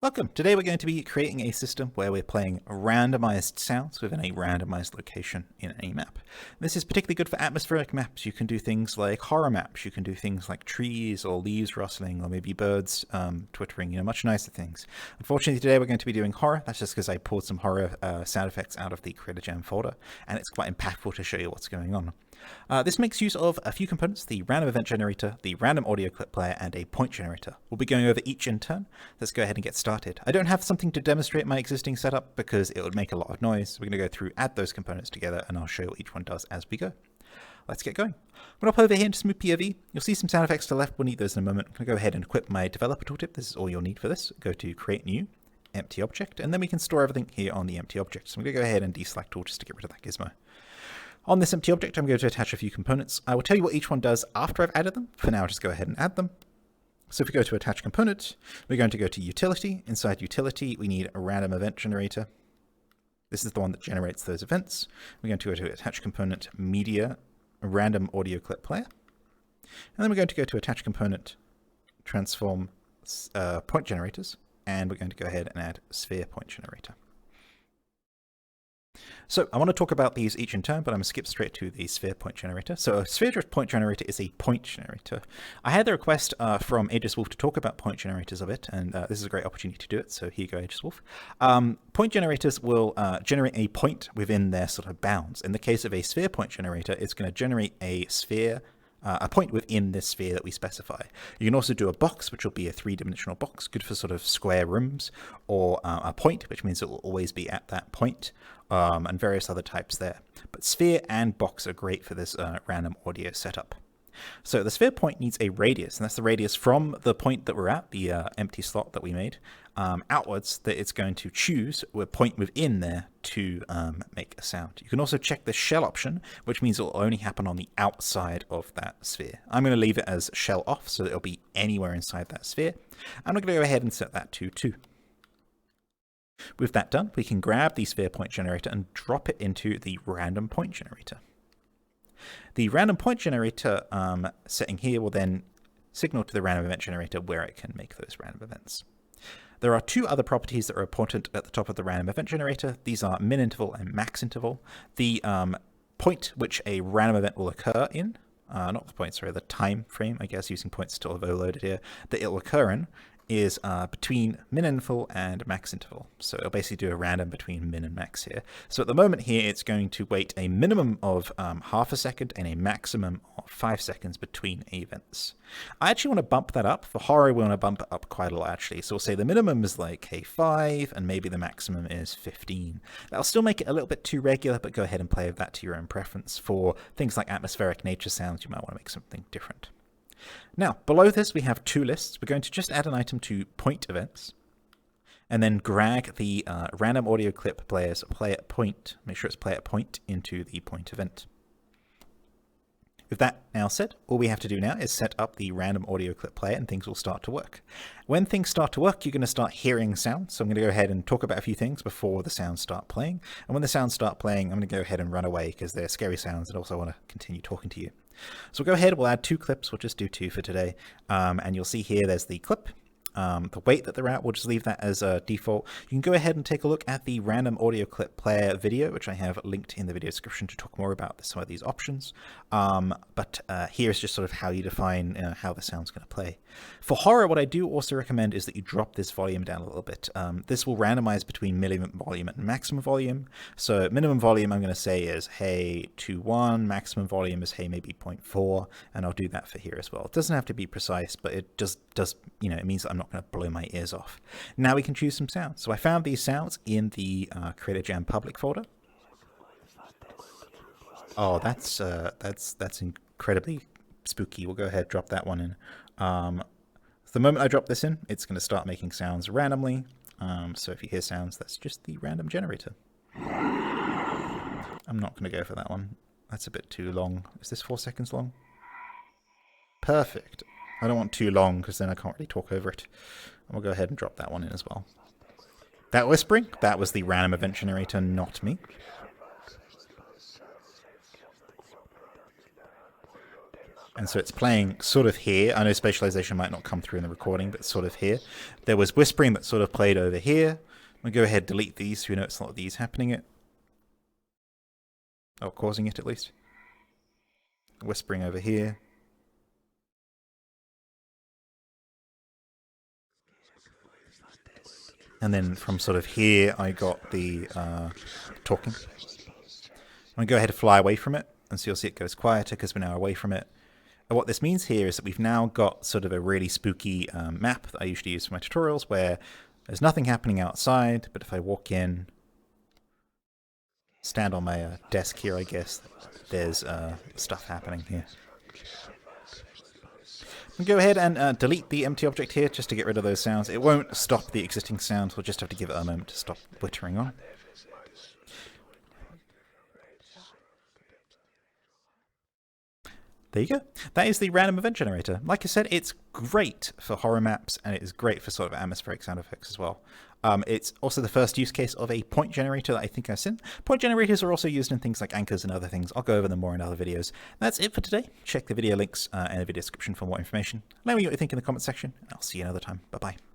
Welcome! Today we're going to be creating a system where we're playing randomized sounds within a randomized location in a map. This is particularly good for atmospheric maps. You can do things like horror maps, you can do things like trees or leaves rustling or maybe birds twittering, much nicer things. Unfortunately today we're going to be doing horror. That's just because I pulled some horror sound effects out of the Creator Jam folder and it's quite impactful to show you what's going on. This makes use of a few components, the random event generator, the random audio clip player, and a point generator. We'll be going over each in turn. Let's go ahead and get started. I don't have something to demonstrate my existing setup because it would make a lot of noise. We're going to go through, add those components together, and I'll show you what each one does as we go. Let's get going. I'm going to hop over here into Smooth POV. You'll see some sound effects to the left. We'll need those in a moment. I'm going to go ahead and equip my developer tooltip. This is all you'll need for this. Go to Create New, Empty Object, and then we can store everything here on the empty object. So I'm going to go ahead and deselect all just to get rid of that gizmo. On this empty object, I'm going to attach a few components. I will tell you what each one does after I've added them. For now, just go ahead and add them. So if we go to Attach Component, we're going to go to Utility. Inside Utility, we need a Random Event Generator. This is the one that generates those events. We're going to go to Attach Component, Media, Random Audio Clip Player. And then we're going to go to Attach Component, Transform Point Generators. And we're going to go ahead and add SpherePointGenerator. So I want to talk about these each in turn, but I'm going to skip straight to the SpherePointGenerator. So a SpherePointGenerator is a point generator. I had the request from Aegis Wolf to talk about point generators a bit, and this is a great opportunity to do it. So here you go, Aegis Wolf. Point generators will generate a point within their sort of bounds. In the case of a SpherePointGenerator, it's going to generate a sphere, a point within this sphere that we specify. You can also do a box, which will be a three-dimensional box, good for sort of square rooms, or a point, which means it will always be at that point, and various other types there. But sphere and box are great for this random audio setup. So the sphere point needs a radius, and that's the radius from the point that we're at, the empty slot that we made, outwards, that it's going to choose a point within there to make a sound. You can also check the shell option, which means it will only happen on the outside of that sphere. I'm going to leave it as shell off, so it'll be anywhere inside that sphere. I'm going to go ahead and set that to 2. With that done, we can grab the sphere point generator and drop it into the random point generator. The random point generator setting here will then signal to the random event generator where it can make those random events. There are two other properties that are important at the top of the random event generator. These are min interval and max interval. The point which a random event will occur in, not the point, sorry, the time frame, I guess, using points still overloaded here, that it will occur in is between min interval and max interval. So it'll basically do a random between min and max here. So at the moment here, it's going to wait a minimum of half a second and a maximum of 5 seconds between events. I actually want to bump that up. For horror, we want to bump it up quite a lot, actually. So we'll say the minimum is like a 5, and maybe the maximum is 15. That'll still make it a little bit too regular, but go ahead and play with that to your own preference. For things like atmospheric nature sounds, you might want to make something different. Now, below this, we have two lists. We're going to just add an item to point events, and then drag the random audio clip player's play at point, make sure it's play at point, into the point event. With that now set, all we have to do now is set up the random audio clip player and things will start to work. When things start to work, you're going to start hearing sounds. So I'm going to go ahead and talk about a few things before the sounds start playing. And when the sounds start playing, I'm going to go ahead and run away because they're scary sounds and also I want to continue talking to you. So we'll go ahead, we'll add 2 clips. We'll just do 2 for today. And you'll see here, there's the clip. The weight that they're at, we'll just leave that as a default. You can go ahead and take a look at the random audio clip player video, which I have linked in the video description to talk more about some of these options. But here's just sort of how you define how the sound's going to play. For horror, what I do also recommend is that you drop this volume down a little bit. This will randomize between minimum volume and maximum volume. So minimum volume I'm going to say is hey 2.1, maximum volume is hey maybe 0.4, and I'll do that for here as well. It doesn't have to be precise, but it just does, it means that I'm not going to blow my ears off. Now we can choose some sounds. So I found these sounds in the Creator Jam public folder. Oh, that's incredibly spooky. We'll go ahead, drop that one in. The moment I drop this in, it's going to start making sounds randomly. So if you hear sounds, that's just the random generator. I'm not going to go for that one. That's a bit too long. Is this 4 seconds long? Perfect. I don't want too long because then I can't really talk over it. And we'll go ahead and drop that one in as well. That whispering, that was the random event generator, not me. And so it's playing sort of here. I know spatialization might not come through in the recording, but sort of here. There was whispering that sort of played over here. I'm going to go ahead and delete these so we know it's not these happening it. Or causing it at least. Whispering over here. And then from sort of here, I got the talking. I'm going to go ahead and fly away from it. And so you'll see it goes quieter because we're now away from it. And what this means here is that we've now got sort of a really spooky map that I usually use for my tutorials where there's nothing happening outside, but if I walk in, stand on my desk here, I guess, there's stuff happening here. I'll go ahead and delete the empty object here just to get rid of those sounds. It won't stop the existing sounds, we'll just have to give it a moment to stop wittering on. There you go. That is the random event generator. Like I said, it's great for horror maps and it is great for sort of atmospheric sound effects as well. It's also the first use case of a point generator that I think I've seen. Point generators are also used in things like anchors and other things. I'll go over them more in other videos. That's it for today. Check the video links in the video description for more information. Let me know what you think in the comment section. I'll see you another time. Bye-bye.